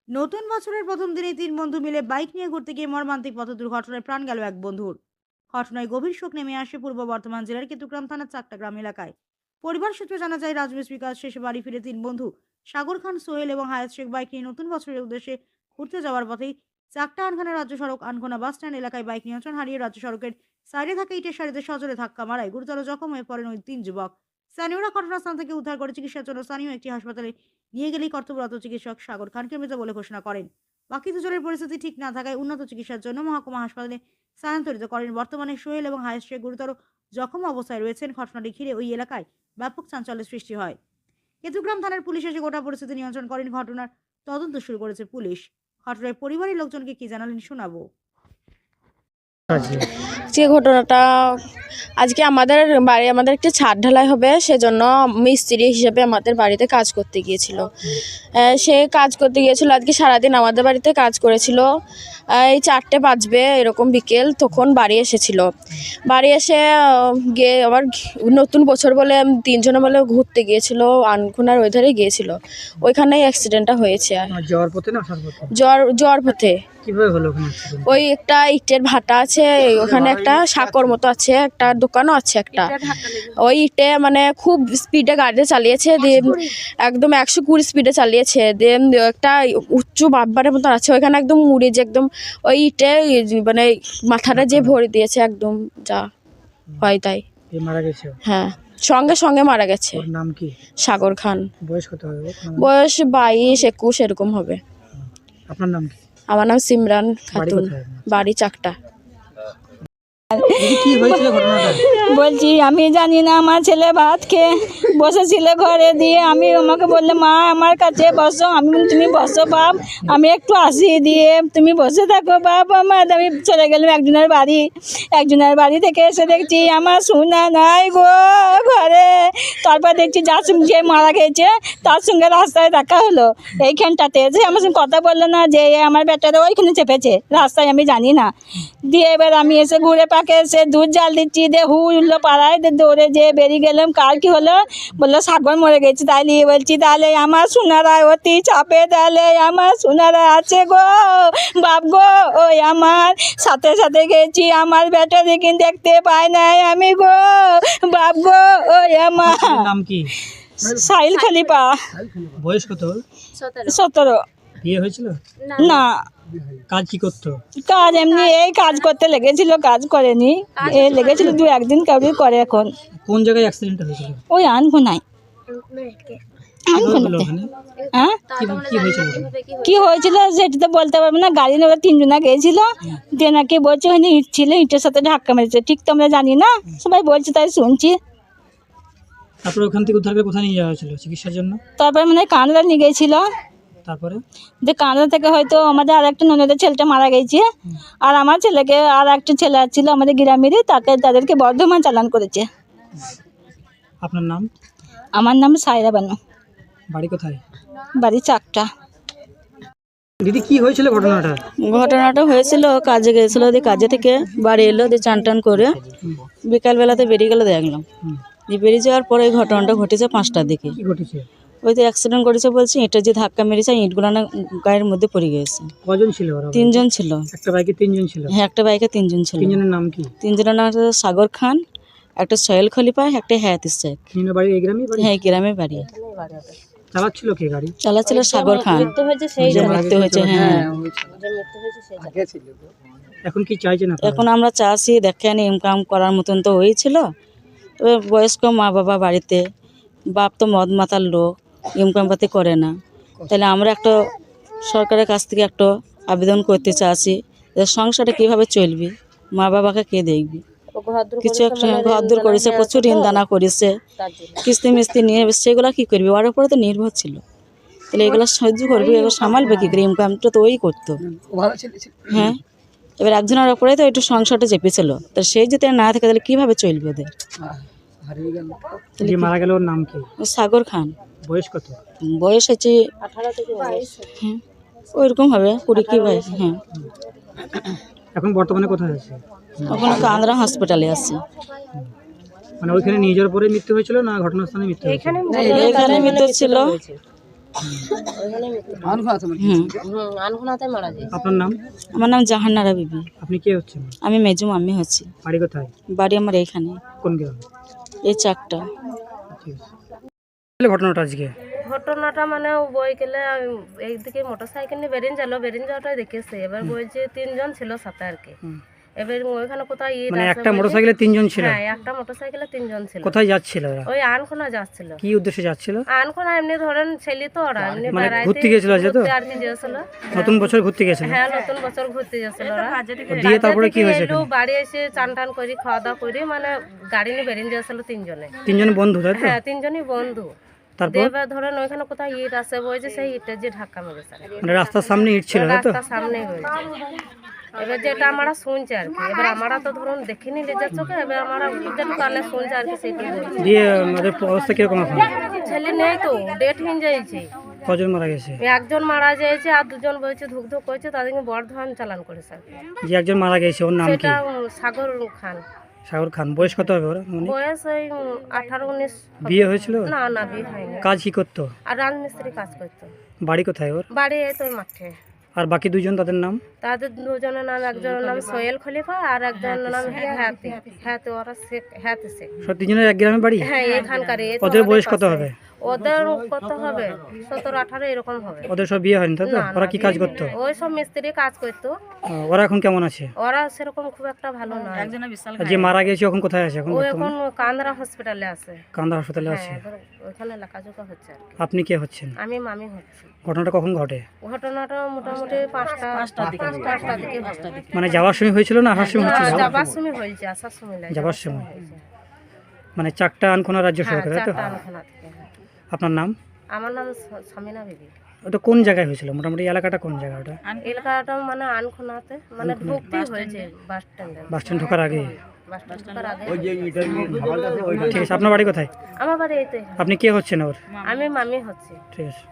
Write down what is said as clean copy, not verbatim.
নতুন বছরের প্রথম দিনে তিন বন্ধু মিলে বাইক নিয়ে ঘুরতে গিয়ে মর্মান্তিক পথ দুর্ঘটনায় প্রাণ গেল এক বন্ধুর। ঘটনায় গভীর শোক নেমে আসে পূর্ব বর্ধমান জেলার কেতুগ্রাম থানার চাকটা গ্রাম এলাকায়। পরিবার সূত্রে জানা যায়, রাজমিস্ত্রি কাজ শেষে বাড়ি ফিরে তিন বন্ধু সাগর খান, সোহেল এবং হায়াত শেখ বাইক নিয়ে নতুন বছরের উদ্দেশ্যে ঘুরতে যাওয়ার পথেই চাকটা আনখানা রাজ্য সড়ক আনখোনা বাস স্ট্যান্ড এলাকায় বাইক নিয়ন্ত্রণ হারিয়ে রাজ্য সড়কের সাইডে থাকা ইটের সারিতে সজোরে ধাক্কা মারায় গুরুতর জখম হয়ে পড়েন ওই তিন যুবক। স্থানীয়রা ঘটনাস্থান থেকে উদ্ধার করে চিকিৎসার জন্য স্থানীয় একটি হাসপাতালে নিয়ে গেলেই কর্তব্যরত চিকিৎসক সাগর খানকে মৃত বলে ঘোষণা করেন। বাকি দুজনের পরিস্থিতি ঠিক না থাকায় উন্নত চিকিৎসার জন্য মহকুমা হাসপাতালে স্থানান্তরিত করেন। বর্তমানে সোহেল এবং হায়েস শেখ গুরুতর জখম অবস্থায় রয়েছেন। ঘটনাটি ঘিরে ওই এলাকায় ব্যাপক চাঞ্চল্যের সৃষ্টি হয়। কেতুগ্রাম থানার পুলিশ এসে গোটা পরিস্থিতি নিয়ন্ত্রণ করেন। ঘটনার তদন্ত শুরু করেছে পুলিশ। ঘটনায় পরিবারের লোকজনকে কি জানালেন শোনাবো। যে ঘটনাটা আজকে আমাদের একটি ছাদ ঢালাই হবে, সেজন্য মিস্ত্রি হিসেবে আমাদের বাড়িতে কাজ করতে গিয়েছিল। সে কাজ করতে গিয়েছিল আজকে সারাদিন আমাদের বাড়িতে কাজ করেছিল। এই 4টে বাজবে এরকম বিকেল, তখন বাড়ি এসেছিল। বাড়ি এসে গিয়ে আবার নতুন বছর বলে তিনজনে বলে ঘুরতে গিয়েছিল, আনখোনার ওই ধারে গিয়েছিল। ওইখানেই অ্যাক্সিডেন্টটা হয়েছে। জ্বর পথে কিভাবে হলো? ওই একটা ইটের ভাটা আছে, ওখানে একটা সাঁকর মতো আছে, একটা দোকানও আছে একটা। ওই ইটে মানে খুব স্পিডে গাড়ি চালিয়েছে, দিয়ে একদম 120 স্পিডে চালিয়েছে। দিয়ে একটা উঁচু বাব্বারের মতো আছে, ওইখানে একদম মুড়ে যে একদম ওই ইটে মানে মাথাটা যে ভরে দিয়েছে, একদম যা হয় তাই মারা গেছে। হ্যাঁ, সঙ্গে সঙ্গে মারা গেছে। নাম কি? সাগর খান। বয়স কত হবে? বয়স 22-21 এরকম হবে। আপনার নাম কি? আমার নাম সিমরান খাতুন, বাড়ি চাকটা। কি হয়েছিল ঘটনাটা? বলছি আমি জানি না, আমার ছেলে ভাত খেয়ে বসেছিল ঘরে, দিয়ে আমাকে বললে মা আমার কাছে বসো। আমি বলি তুমি বসো বাপ, আমি একটু আসি, দিয়ে তুমি বসে থাকো বাপ আমার। আমি চলে গেলাম একজনের বাড়ি থেকে এসে দেখছি আমার সোনা নাই গো ঘরে। তারপর দেখছি যার সঙ্গে যে মারা গেছে তার সঙ্গে রাস্তায় দেখা হলো এইখানটাতে, যে আমার সঙ্গে কথা বললো না, যে আমার বেটারা ওইখানে চেপেছে রাস্তায়, আমি জানি না। দিয়ে এবার আমি এসে ঘুরে পাকে এসে দুধ জাল দিচ্ছি, দিয়ে উঠলো পাড়ায়, দৌড়ে যেয়ে বেরিয়ে গেলাম। কার কি হলো? বললো সাগর মরে গেছে। তাইলে বলছি তাহলে আমার সোনারা অতি চাপে, তাহলে আমার সোনারা আছে গো বাপ গো। ওই আমার সাথে সাথে গেছি, আমার বেটা দেখি দেখতে পাই নাই আমি গো বাপ গো। ওই আমার নাম কি? সাহিল খলিফা। বয়স কত? 17। বিয়ে হয়েছিল না, কাজ কি করতো? কাজ এমনি এই কাজ করতে লেগেছিল, কাজ করেনি। এ লেগেছিল 2-1 দিন কাউকে করে। এখন কোন জায়গায় অ্যাক্সিডেন্ট হয়েছিল? ওই আনখোনায়। হ্যাঁ, কি হয়েছিল? কি হয়েছিল সেটা তো বলতে পারবো না। গাড়ি নিয়ে 3 জনা গিয়েছিল, দিয়ে নাকি বলছে ওখানে ইট ছিল, ইটের সাথে ধাক্কা মেরেছে। ঠিক তো আমরা জানি না, সবাই বলছে তাই শুনছি। তারপরে ওখান থেকে উদ্ধার করে কোথায় নিয়ে যাওয়া হয়েছিল চিকিৎসার জন্য? তারপরে মানে কানড়া নিয়ে গেছিল। তারপরে যে কানড়া থেকে হয়তো আমাদের আর একটা ননদের ছেলেটা মারা গেছে, আর আমার ছেলেকে আর একটা ছেলে ছিল আমাদের গ্রামেরই, তাদেরকে বর্ধমান চালান করেছে। আপনার নাম? আমার নাম সাইরা বানু, বাড়ি কোথায়? বাড়ি চাকটা। দিদি কি হয়েছিল ঘটনাটা? ঘটনাটা হয়েছিল কাজে গেছিলো, দিয়ে কাজে থেকে বাড়ি এলো, দিয়ে চান টান করে বিকালবেলাতে বেরিয়ে গেলো দেখলাম। দিয়ে বেরিয়ে যাওয়ার পরে এই ঘটনাটা ঘটেছে 5টার দিকে। কি ঘটেছে? ওই তো অ্যাক্সিডেন্ট করেছে বলছি, ইটের যে ধাক্কা মেরেছে ইটগুলো না গায়ের মধ্যে পড়ে গিয়েছে। কজন ছিল ওরা? 3 জন ছিল। একটা বাইকে 3 জন ছিল? হ্যাঁ, একটা বাইকে 3 জন ছিল। 3 জনের নাম কি? 3 জনের নাম হচ্ছে সাগর খান, একটা সোহেল খলিফা, একটা হায়াত শেখ। বাড়ি এই গ্রামে? হ্যাঁ, এই গ্রামে বাড়ি। চালাচ্ছিল কে গাড়ি? চালাচ্ছিল সাগর খান। যে মৃত্যু হয়েছে, হ্যাঁ। এখন কি চাইছেন আপনারা? এখন আমরা চাষি, দেখেন ইনকাম করার মতন তো হয়েছিল, তবে বয়স্ক মা বাবা বাড়িতে, বাপ তো মদ মাতার লোক, ইনকাম পাতি করে না। তাহলে আমরা একটা সরকারের কাছ থেকে একটা আবেদন করতে চাচ্ছি, সংসারটা কীভাবে চলবে, মা বাবাকে কে দেখবি। কিছু একটা ঘর দূর করেছে, প্রচুর ঋণদানা করেছে, কিস্তি মিস্তি নিয়ে সেগুলো কী করবি, ওর উপরে তো নির্ভর ছিল। তাহলে এগুলো সহ্য করবি, এগুলো সামালবে কী করে, ইনকামটা তো ওই করতো। হ্যাঁ, এবার একজনের ওপরে তো একটু সংসারটা চেপেছিল, তো সেই যদি না থাকে তাহলে কীভাবে চলবে ওদের। যে মারা গেল ওর নাম কি? সাগর খান। বয়স কত? বয়স হচ্ছে 18 থেকে 22। হ্যাঁ, ওইরকম হবে 20 কি 22। হ্যাঁ। এখন বর্তমানে কোথায় আছে? ওখানে কান্দ্রা হসপিটালে আছে। মানে ওইখানে নিয়ে যাওয়ার পরে মৃত্যু হয়েছিল না ঘটনাস্থানে মৃত্যু হয়েছিল? এখানে মৃত্যু ছিল, আনখোনাতে মারা যায়। আপনার নাম? আমার নাম জাহানারা বিবি। আপনি কে হচ্ছেন? আমি মেজু মাম্মি হচ্ছি। বাড়ি কোথায়? বাড়ি আমার এইখানে, কোন গ্রামে? এই চারটা। ঠিক আছে। ঘটনাটা আজকে ঘটনাটা মানে ও বই গেলে এইদিকে মোটরসাইকেল নিয়ে বেরিয়ে যাওয়াটাই দেখেছে। এবার বলছে তিনজন ছিল সাথে আর কি। এবার ওইখানে কোথায় মানে একটা মোটরসাইকেলে তিনজন ছিল? হ্যাঁ, একটা মোটরসাইকেলে তিনজন ছিল। কোথায় যাচ্ছিল ওরা? ওই আনখোনা যাচ্ছিল। কি উদ্দেশ্যে যাচ্ছিল? আনখোনা এমনি ধরেন ছেলে তো ওরা এমনি মানে বেড়াইতে ঘুরতে গেছিল আজকে তো? ঘুরতে আর কি গেছিল। নতুন বছর ঘুরতে গেছিল? হ্যাঁ, নতুন বছর ঘুরতে গেছিল ওরা। দিয়ে তারপরে কি হয়েছে? এলো, বাড়ি এসে চান টান করে খাওয়া দাওয়া করে মানে গাড়ি নিয়ে বেরিয়ে যাচ্ছিল তিনজনে। তিনজন বন্ধু তাই তো? হ্যাঁ, তিনজনই বন্ধু। তারপর এবার ধরেন ওইখানে কোথায় ইট আছে, বলছে সেই ইটের যে ধাক্কা মেরেছে আর কি। মানে রাস্তার সামনে ইট ছিল তাই তো? রাস্তার সামনেই হয়েছে। এবার যেটা আমরা শুনছি আর কি, এবার আমরা তো ধরুন দেখিনি নিজের চোখে, এবার আমরা যেটুকু কানে শুনছি আর কি সেটাই বলছি। দিয়ে ওদের অবস্থা কিরকম এখন? ছেলে নেই তো, ডেট হয়ে যাইছে। কজন মারা গেছে? একজন মারা যাইছে আর দুজন বলছে ধুক ধুক করছে, তাদেরকে বর্ধমান চালান করেছে আর কি। যে একজন মারা গেছে ওর নাম কি? সেটা সাগর খান। সাগর খান। বয়স কত হবে ওরা? মানে বয়স ওই 18-19। বিয়ে হয়েছিল? না না, বিয়ে হয়নি। কাজ কি করতো? আর রাজমিস্ত্রি কাজ করতো। বাড়ি কোথায় ওর? বাড়ি এই তো ওই মাঠে। আর বাকি দুজন তাদের নাম? তাদের দুজনের নাম, একজনের নাম সোহেল খলিফা আর একজনের নাম হ্যাতি। হ্যাতি ওরা শেখ, হ্যাতি শেখ। সব তিনজনের এক গ্রামে বাড়ি? হ্যাঁ, এখানকার। এই তো ওদের আমাদের বয়স কত পাশে। হবে? ওদের কত হবে? 17-18 এরকম হবে। ওদের সব বিয়ে হয়নি তাই তো? না, না, ওরা কি কাজ করতো? ওই সব মিস্ত্রি কাজ করতো। ওরা এখন কেমন আছে? ওরা সেরকম খুব একটা ভালো না। আর যে মারা গেছে এখন কোথায় আছে এখন ও বর্তমানে? এখন কান্দরা হসপিটালে আছে। কান্দা হাসপাতালে আছে। হ্যাঁ, এবার ওইখানে লেখাজোখা হচ্ছে আর কি। আপনি কে হচ্ছেন? আমি মামি হচ্ছি। ঘটনাটা কখন ঘটে? ঘটনাটা মোটামুটি 5টার দিকে হবে। মানে যাওয়ার সময় হয়েছিল না আসার সময় না, হচ্ছিল? যাবার সময় হয়েছে, আসার সময় নাই। যাবার সময়। মানে চারটা আনকোনা রাজ্য হ্যাঁ, সরকার তাই তো? 4টা আনখোনা থেকে। আপনার নাম? আমার নাম সামিনা বিবি। ওটা কোন জায়গায় হয়েছিল? মোটামুটি এলাকাটা কোন জায়গা ওটা? এলাকাটা মানে আনখোনাতে, মানে ঢুকতেই হয়েছে বাস স্ট্যান্ডে। বাস স্ট্যান্ড ঢোকার আগে? বাস স্ট্যান্ড ঢোকার আগে। ঠিক আছে। আপনার বাড়ি কোথায়? আমার বাড়ি এই তো এখানে। আপনি কে হচ্ছেন ওর? আমি মামি হচ্ছি। ঠিক আছে।